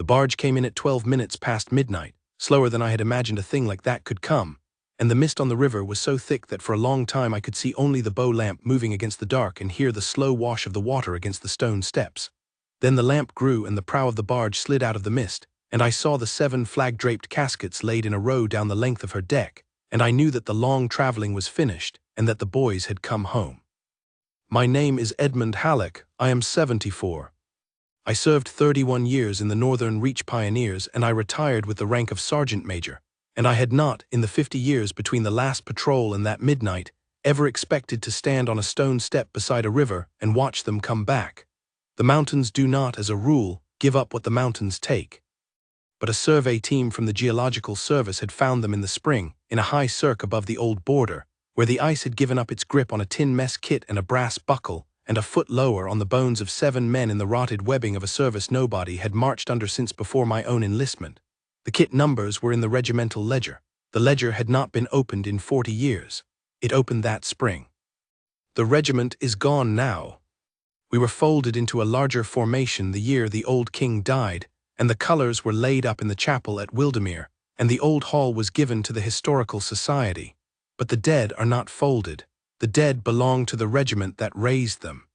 barge came in at 12 minutes past midnight, slower than I had imagined a thing like that could come, and the mist on the river was so thick that for a long time I could see only the bow lamp moving against the dark and hear the slow wash of the water against the stone steps. Then the lamp grew and the prow of the barge slid out of the mist, and I saw the 7 flag-draped caskets laid in a row down the length of her deck, and I knew that the long traveling was finished and that the boys had come home. My name is Edmund Halleck. I am 74. I served 31 years in the Northern Reach Pioneers, and I retired with the rank of Sergeant Major, and I had not, in the 50 years between the last patrol and that midnight, ever expected to stand on a stone step beside a river and watch them come back. The mountains do not, as a rule, give up what the mountains take. But a survey team from the Geological Service had found them in the spring, in a high cirque above the old border, where the ice had given up its grip on a tin mess kit and a brass buckle, and a foot lower on the bones of 7 men in the rotted webbing of a service nobody had marched under since before my own enlistment. The kit numbers were in the regimental ledger. The ledger had not been opened in 40 years. It opened that spring. The regiment is gone now. We were folded into a larger formation the year the old king died, and the colors were laid up in the chapel at Wildermere, and the old hall was given to the Historical Society. But the dead are not folded. The dead belong to the regiment that raised them.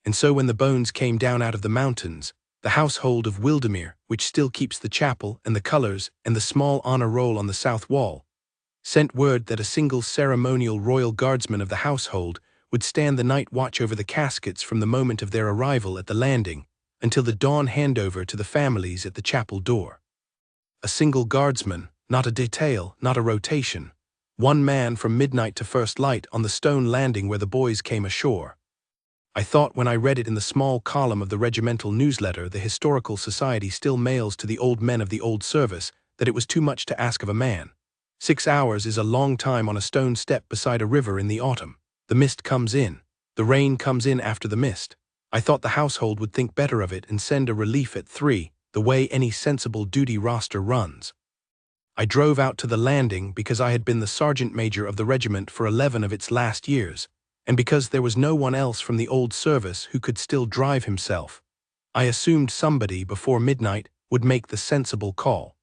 And so when the bones came down out of the mountains, the household of Wildermere, which still keeps the chapel and the colors and the small honor roll on the south wall, sent word that a single ceremonial Royal Guardsman of the household would stand the night watch over the caskets from the moment of their arrival at the landing until the dawn handover to the families at the chapel door. A single guardsman, not a detail, not a rotation. 1 man from midnight to first light on the stone landing where the boys came ashore. I thought when I read it in the small column of the regimental newsletter the Historical Society still mails to the old men of the old service that it was too much to ask of a man. 6 hours is a long time on a stone step beside a river in the autumn. The mist comes in. The rain comes in after the mist. I thought the household would think better of it and send a relief at 3, the way any sensible duty roster runs. I drove out to the landing because I had been the sergeant major of the regiment for 11 of its last years, and because there was no one else from the old service who could still drive himself. I assumed somebody before midnight would make the sensible call.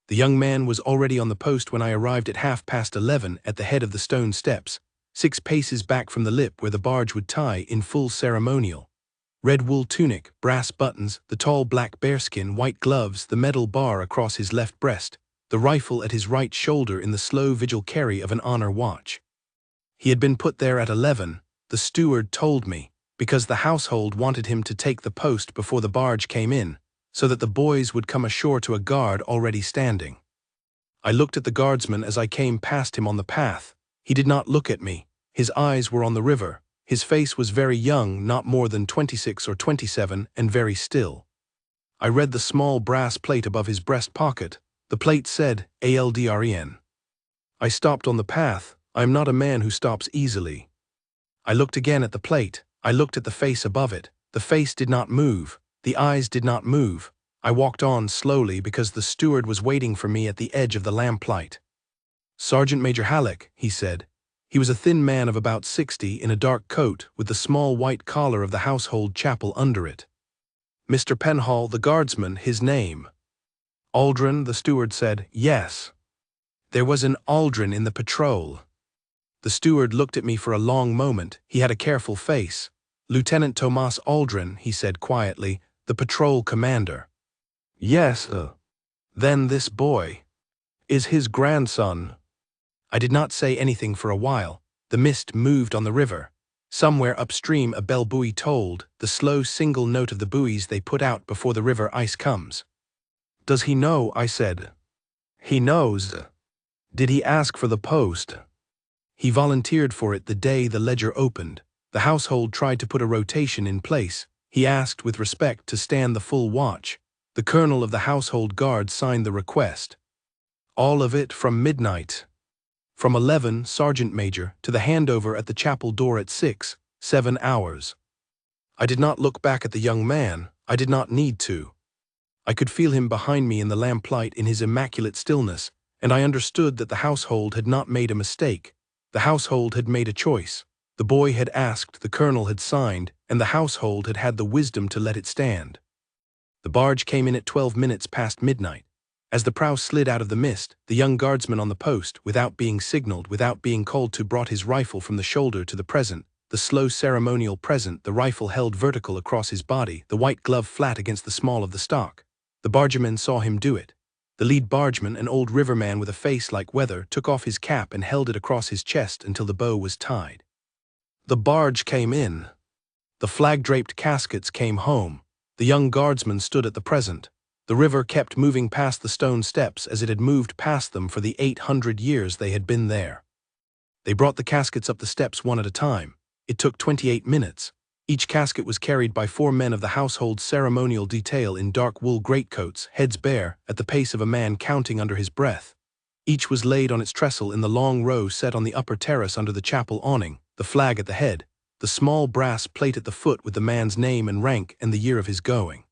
The young man was already on the post when I arrived at 11:30 at the head of the stone steps, 6 paces back from the lip where the barge would tie in full ceremonial. Red wool tunic, brass buttons, the tall black bearskin, white gloves, the metal bar across his left breast, the rifle at his right shoulder in the slow vigil carry of an honor watch. He had been put there at 11, the steward told me, because the household wanted him to take the post before the barge came in, so that the boys would come ashore to a guard already standing. I looked at the guardsman as I came past him on the path. He did not look at me. His eyes were on the river. His face was very young, not more than 26 or 27, and very still. I read the small brass plate above his breast pocket. The plate said, ALDREN. I stopped on the path. I am not a man who stops easily. I looked again at the plate. I looked at the face above it. The face did not move. The eyes did not move. I walked on slowly because the steward was waiting for me at the edge of the lamplight. Sergeant Major Halleck, he said. He was a thin man of about 60 in a dark coat with the small white collar of the household chapel under it. Mr. Penhall, the guardsman, his name. Aldrin, the steward said, yes. There was an Aldrin in the patrol. The steward looked at me for a long moment. He had a careful face. Lieutenant Tomas Aldrin, he said quietly, the patrol commander. Yes, Then this boy is his grandson. I did not say anything for a while. The mist moved on the river. Somewhere upstream a bell buoy tolled, the slow single note of the buoys they put out before the river ice comes. Does he know? I said. He knows. Did he ask for the post? He volunteered for it the day the ledger opened. The household tried to put a rotation in place. He asked with respect to stand the full watch. The colonel of the household guard signed the request. All of it from midnight. From 11, Sergeant Major, to the handover at the chapel door at 6, 7 hours. I did not look back at the young man. I did not need to. I could feel him behind me in the lamplight in his immaculate stillness, and I understood that the household had not made a mistake. The household had made a choice. The boy had asked, the colonel had signed, and the household had had the wisdom to let it stand. The barge came in at 12 minutes past midnight. As the prow slid out of the mist, the young guardsman on the post, without being signaled, without being called to, brought his rifle from the shoulder to the present, the slow ceremonial present, the rifle held vertical across his body, the white glove flat against the small of the stock. The bargeman saw him do it. The lead bargeman, an old riverman with a face like weather, took off his cap and held it across his chest until the bow was tied. The barge came in. The flag-draped caskets came home. The young guardsman stood at the present. The river kept moving past the stone steps as it had moved past them for the 800 years they had been there. They brought the caskets up the steps one at a time. It took 28 minutes. Each casket was carried by 4 men of the household ceremonial detail in dark wool greatcoats, heads bare, at the pace of a man counting under his breath. Each was laid on its trestle in the long row set on the upper terrace under the chapel awning, the flag at the head, the small brass plate at the foot with the man's name and rank and the year of his going.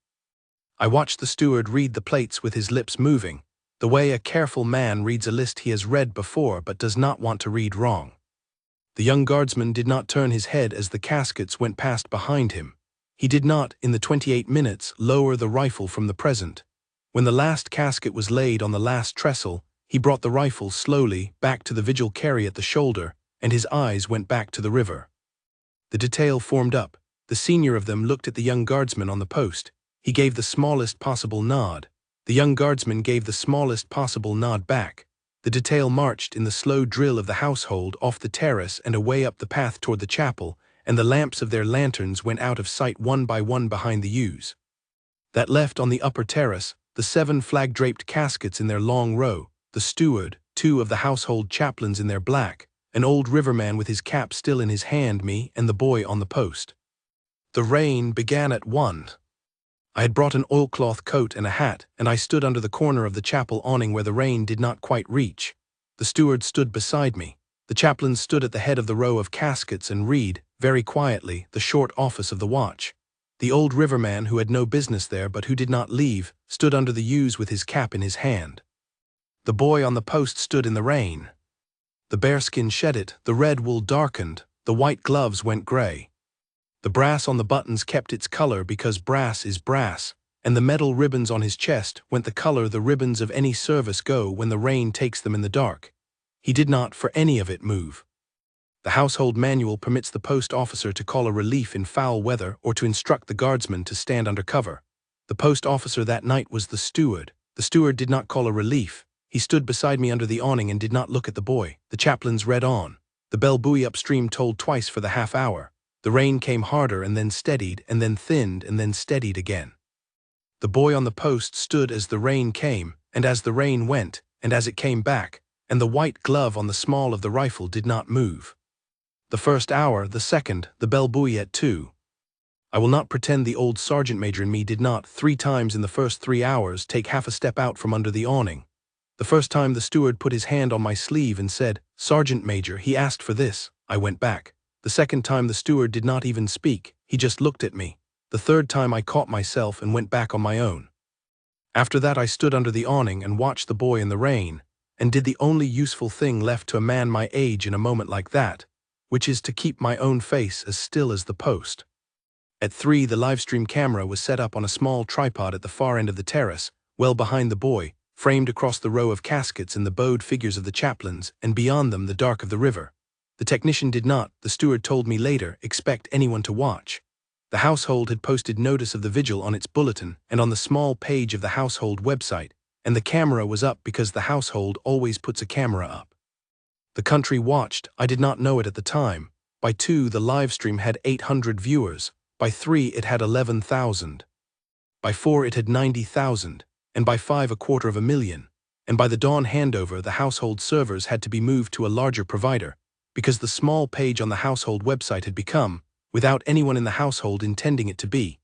I watched the steward read the plates with his lips moving, the way a careful man reads a list he has read before but does not want to read wrong. The young guardsman did not turn his head as the caskets went past behind him. He did not, in the 28 minutes, lower the rifle from the present. When the last casket was laid on the last trestle, he brought the rifle slowly back to the vigil carry at the shoulder, and his eyes went back to the river. The detail formed up. The senior of them looked at the young guardsman on the post. He gave the smallest possible nod. The young guardsman gave the smallest possible nod back. The detail marched in the slow drill of the household off the terrace and away up the path toward the chapel, and the lamps of their lanterns went out of sight one by one behind the yews. That left on the upper terrace the 7 flag-draped caskets in their long row, the steward, 2 of the household chaplains in their black, an old riverman with his cap still in his hand, me, and the boy on the post. The rain began at 1. I had brought an oilcloth coat and a hat, and I stood under the corner of the chapel awning where the rain did not quite reach. The steward stood beside me. The chaplains stood at the head of the row of caskets and read, very quietly, the short office of the watch. The old riverman, who had no business there but who did not leave, stood under the yews with his cap in his hand. The boy on the post stood in the rain. The bearskin shed it, the red wool darkened, the white gloves went gray. The brass on the buttons kept its color because brass is brass, and the metal ribbons on his chest went the color the ribbons of any service go when the rain takes them in the dark. He did not for any of it move. The household manual permits the post officer to call a relief in foul weather or to instruct the guardsman to stand under cover. The post officer that night was the steward. The steward did not call a relief. He stood beside me under the awning and did not look at the boy. The chaplains read on. The bell buoy upstream tolled twice for the half hour. The rain came harder and then steadied and then thinned and then steadied again. The boy on the post stood as the rain came, and as the rain went, and as it came back, and the white glove on the small of the rifle did not move. The first hour, the second, the bell buoy at 2. I will not pretend the old sergeant major in me did not 3 times in the first 3 hours take half a step out from under the awning. The first time the steward put his hand on my sleeve and said, "Sergeant Major, he asked for this," I went back. The second time the steward did not even speak, he just looked at me. The third time I caught myself and went back on my own. After that I stood under the awning and watched the boy in the rain, and did the only useful thing left to a man my age in a moment like that, which is to keep my own face as still as the post. At 3 the livestream camera was set up on a small tripod at the far end of the terrace, well behind the boy, framed across the row of caskets and the bowed figures of the chaplains, and beyond them the dark of the river. The technician did not, the steward told me later, expect anyone to watch. The household had posted notice of the vigil on its bulletin and on the small page of the household website, and the camera was up because the household always puts a camera up. The country watched. I did not know it at the time. By 2 the live stream had 800 viewers, by 3 it had 11,000. By 4 it had 90,000, and by 5 250,000, and by the dawn handover the household servers had to be moved to a larger provider, because the small page on the household website had become, without anyone in the household intending it to be,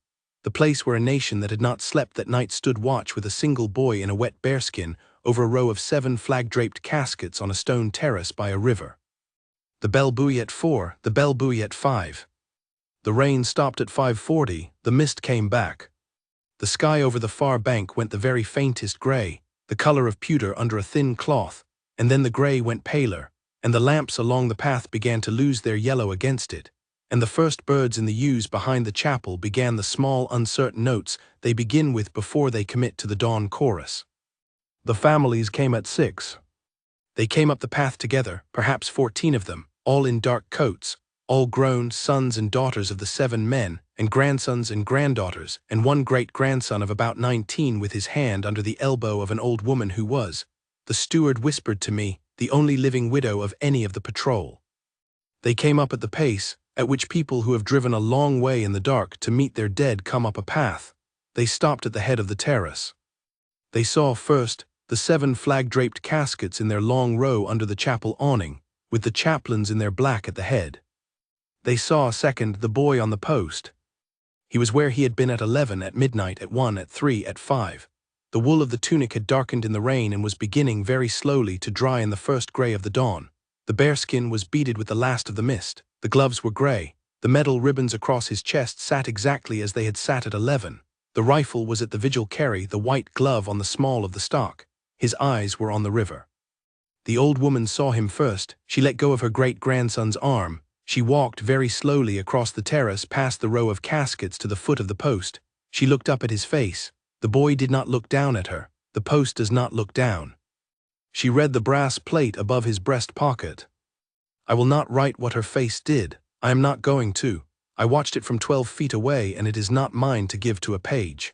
the place where a nation that had not slept that night stood watch with a single boy in a wet bearskin over a row of 7 flag-draped caskets on a stone terrace by a river. The bell buoy at 4, the bell buoy at 5. The rain stopped at 5:40, the mist came back. The sky over the far bank went the very faintest gray, the color of pewter under a thin cloth, and then the gray went paler, and the lamps along the path began to lose their yellow against it, and the first birds in the yews behind the chapel began the small, uncertain notes they begin with before they commit to the dawn chorus. The families came at 6. They came up the path together, perhaps 14 of them, all in dark coats, all grown sons and daughters of the 7 men, and grandsons and granddaughters, and one great-grandson of about 19 with his hand under the elbow of an old woman who was, the steward whispered to me, the only living widow of any of the patrol. They came up at the pace at which people who have driven a long way in the dark to meet their dead come up a path. They stopped at the head of the terrace. They saw first the 7 flag-draped caskets in their long row under the chapel awning, with the chaplains in their black at the head. They saw second the boy on the post. He was where he had been at 11, at midnight, at 1, at 3, at 5. The wool of the tunic had darkened in the rain and was beginning very slowly to dry in the first grey of the dawn. The bearskin was beaded with the last of the mist. The gloves were grey. The metal ribbons across his chest sat exactly as they had sat at 11. The rifle was at the vigil carry, the white glove on the small of the stock. His eyes were on the river. The old woman saw him first. She let go of her great-grandson's arm. She walked very slowly across the terrace past the row of caskets to the foot of the post. She looked up at his face. The boy did not look down at her. The post does not look down. She read the brass plate above his breast pocket. I will not write what her face did. I am not going to. I watched it from 12 feet away, and it is not mine to give to a page.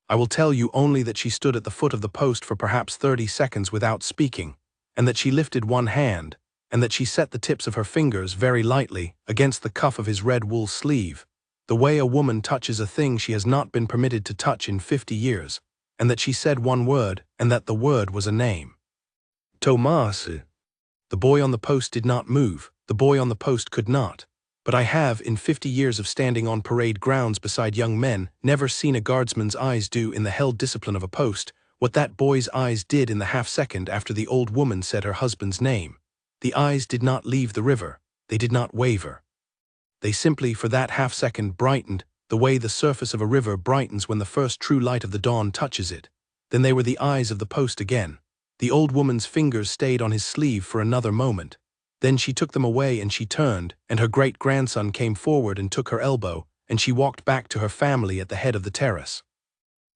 I will tell you only that she stood at the foot of the post for perhaps 30 seconds without speaking, and that she lifted one hand, and that she set the tips of her fingers very lightly against the cuff of his red wool sleeve, the way a woman touches a thing she has not been permitted to touch in 50 years, and that she said one word, and that the word was a name. Tomas. The boy on the post did not move. The boy on the post could not. But I have, in 50 years of standing on parade grounds beside young men, never seen a guardsman's eyes do in the held discipline of a post what that boy's eyes did in the half-second after the old woman said her husband's name. The eyes did not leave the river. They did not waver. They simply, for that half-second, brightened, the way the surface of a river brightens when the first true light of the dawn touches it. Then they were the eyes of the post again. The old woman's fingers stayed on his sleeve for another moment. Then she took them away and she turned, and her great-grandson came forward and took her elbow, and she walked back to her family at the head of the terrace.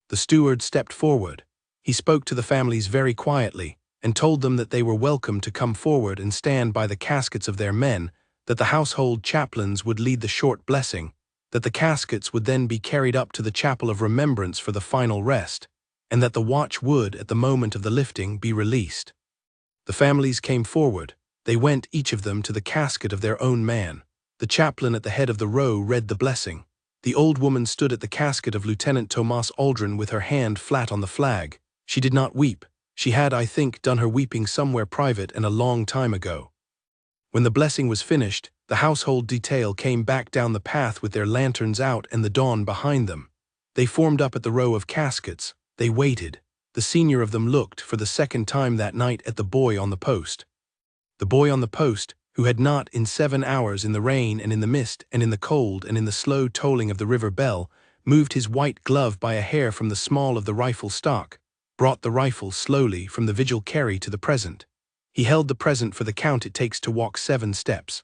The steward stepped forward. He spoke to the families very quietly, and told them that they were welcome to come forward and stand by the caskets of their men, that the household chaplains would lead the short blessing, that the caskets would then be carried up to the chapel of remembrance for the final rest, and that the watch would, at the moment of the lifting, be released. The families came forward. They went, each of them, to the casket of their own man. The chaplain at the head of the row read the blessing. The old woman stood at the casket of Lieutenant Tomas Aldrin with her hand flat on the flag. She did not weep. She had, I think, done her weeping somewhere private and a long time ago. When the blessing was finished, the household detail came back down the path with their lanterns out and the dawn behind them. They formed up at the row of caskets. They waited. The senior of them looked, for the second time that night, at the boy on the post. The boy on the post, who had not, in 7 hours, in the rain and in the mist and in the cold and in the slow tolling of the river bell, moved his white glove by a hair from the small of the rifle stock, brought the rifle slowly from the vigil carry to the present. He held the present for the count it takes to walk 7 steps.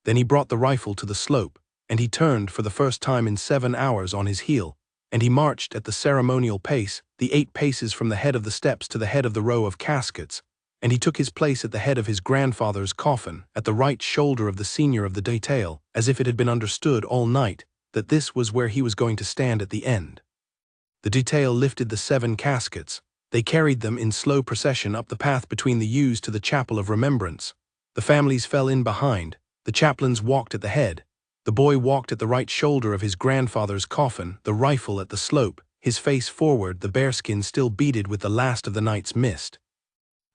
Then he brought the rifle to the slope, and he turned for the first time in 7 hours on his heel, and he marched at the ceremonial pace, the 8 paces from the head of the steps to the head of the row of caskets, and he took his place at the head of his grandfather's coffin, at the right shoulder of the senior of the detail, as if it had been understood all night that this was where he was going to stand at the end. The detail lifted the 7 caskets. They carried them in slow procession up the path between the yews to the chapel of remembrance. The families fell in behind. The chaplains walked at the head. The boy walked at the right shoulder of his grandfather's coffin, the rifle at the slope, his face forward, the bearskin still beaded with the last of the night's mist.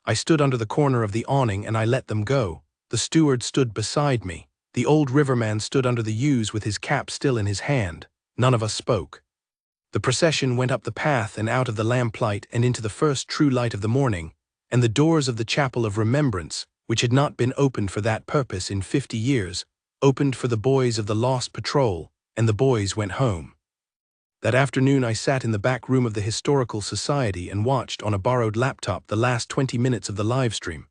I stood under the corner of the awning and I let them go. The steward stood beside me. The old riverman stood under the yews with his cap still in his hand. None of us spoke. The procession went up the path and out of the lamplight and into the first true light of the morning, and the doors of the chapel of remembrance, which had not been opened for that purpose in 50 years, opened for the boys of the lost patrol, and the boys went home. That afternoon I sat in the back room of the Historical Society and watched on a borrowed laptop the last 20 minutes of the live stream.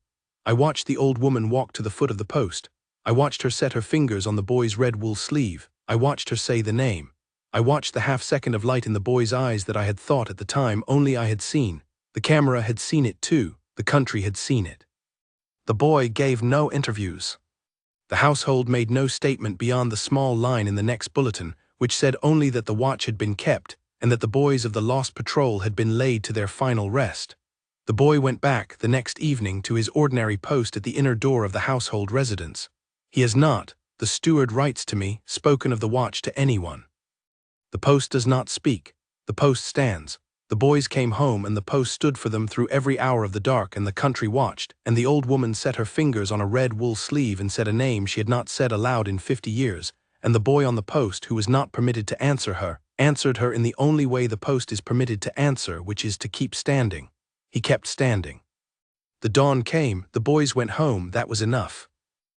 I watched the old woman walk to the foot of the post. I watched her set her fingers on the boy's red wool sleeve. I watched her say the name. I watched the half-second of light in the boy's eyes that I had thought at the time only I had seen. The camera had seen it too. The country had seen it. The boy gave no interviews. The household made no statement beyond the small line in the next bulletin, which said only that the watch had been kept and that the boys of the lost patrol had been laid to their final rest. The boy went back the next evening to his ordinary post at the inner door of the household residence. He has not, the steward writes to me, spoken of the watch to anyone. The post does not speak. The post stands. The boys came home and the post stood for them through every hour of the dark, and the country watched, and the old woman set her fingers on a red wool sleeve and said a name she had not said aloud in 50 years, and the boy on the post, who was not permitted to answer her, answered her in the only way the post is permitted to answer, which is to keep standing. He kept standing. The dawn came, the boys went home, that was enough.